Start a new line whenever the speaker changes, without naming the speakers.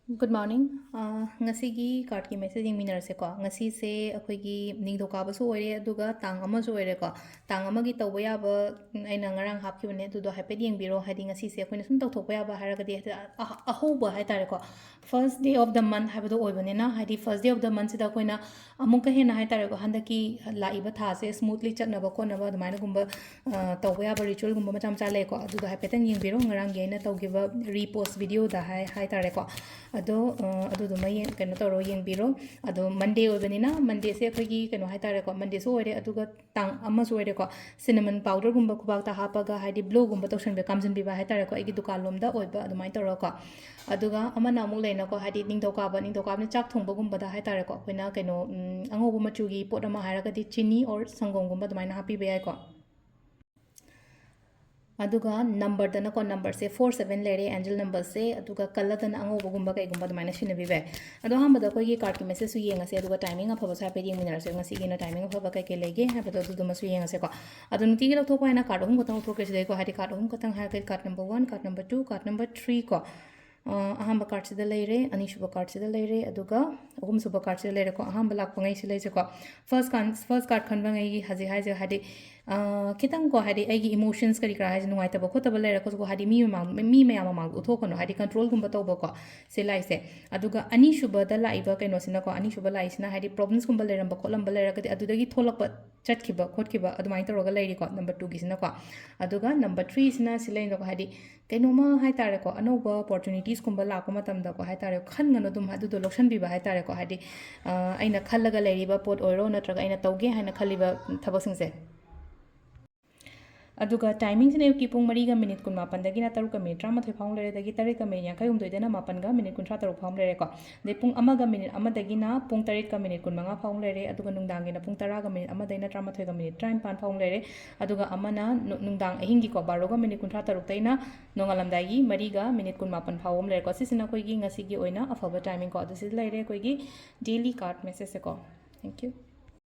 Good morning. Ngasigi card ki messaging minner se ko ngasi se akhoi ningdokabasu oire aduga tang amasu oire ko tang amagi tawba yaba aina ngarang hapkibane adudo haiped yengbiro hadi ngasi se akhoi sum tawthokpa yaba haragadi ahoba haitare ko first day of the month habado oibanena hadi first day of the month sida akhoi amuka hena haitare ko handaki laiba tha se smoothly chatnaba ko naba admaina gumba tawba yaba ritual gumba macham cha le ko adudo haipetang yengbiro ngarang ge na tawgiba repost video da haitare ko ado aduduma keno toro yengbiro ado Monday oibanina Monday se akhoi keno haitare ko Monday so oire aduga tang ama so oire ko cinnamon powder gumba khubakta hapaga haidi blue gumba tawsanbe kamjin biba haitare ko agi dukan lomda oiba adumai toro ko aduga amana amuk leina ko haidi ningdokaba chak thongba gumba da haitare ko akhoi keno angobu machugi pot ama haragadi chini or sangom gumba adumai na happy be ko aduga number dana ko number se 47 lere angel number se aduga kala dana angoba gumba kai gumba adumai na sinabi be ado hambada ko gi card ki message su yenga se aduga timing afaba sa pe yengminar se ngasi gi na timing afaba kai ke lege habado aduga masu yenga se ko adu nuti gi lokto ko ina card hum ko tang thok se ko hadi card hum ko tang ha kai card number 1 card number 2 card number 3 ko ahamba card se da leire ani shuba card se da leire aduga ahum suba card se leire ko ahamba lak pangai se leise ko first card khan bangai haji haji hadi kitang ko hadi ai emotions kari kra haji nuai taba ko taba leire ko hadi mi mayam mang utho kono hadi control gumba tawba ko se laise aduga ani shuba da laiba kaino sina ko ani shuba laisina hadi problems gumba leiram ba kolam ba leira kadi adudagi tholakpa chatkiba khotkiba adumai toroga leiri ko number 2 gi sina ko aduga number 3 sina silain ko hadi kainoma haitare ko anoba opportunities kumba lakpa matamda ko haitare khangano dum hadu do loction biba haitare ko hadi aina khallaga leiriba pot oiro natraga aina tawge haina khaliba thabasingse aduga timing sine ki pung mari ga minute kun mapan dagi na taru ka minute rama thoi phang lere dagi tare ka minute yankai umdoi dena mapan ga minute kun tra taru phang lere ko de pung ama ga minute ama dagi na pung tarit ka minute kun manga phang lere aduga nungdang gi na pung tara ga minute ama dai na trama thoi ga minute train pan phang lere aduga ama na nungdang ahingi ko baro ga minute kun tra taru taina nongalam dagi mari ga minute kun mapan phawom lere ko sisina koi gi ngasi gi oina afaba timing ko adu sil lere koi gi daily card message ko thank you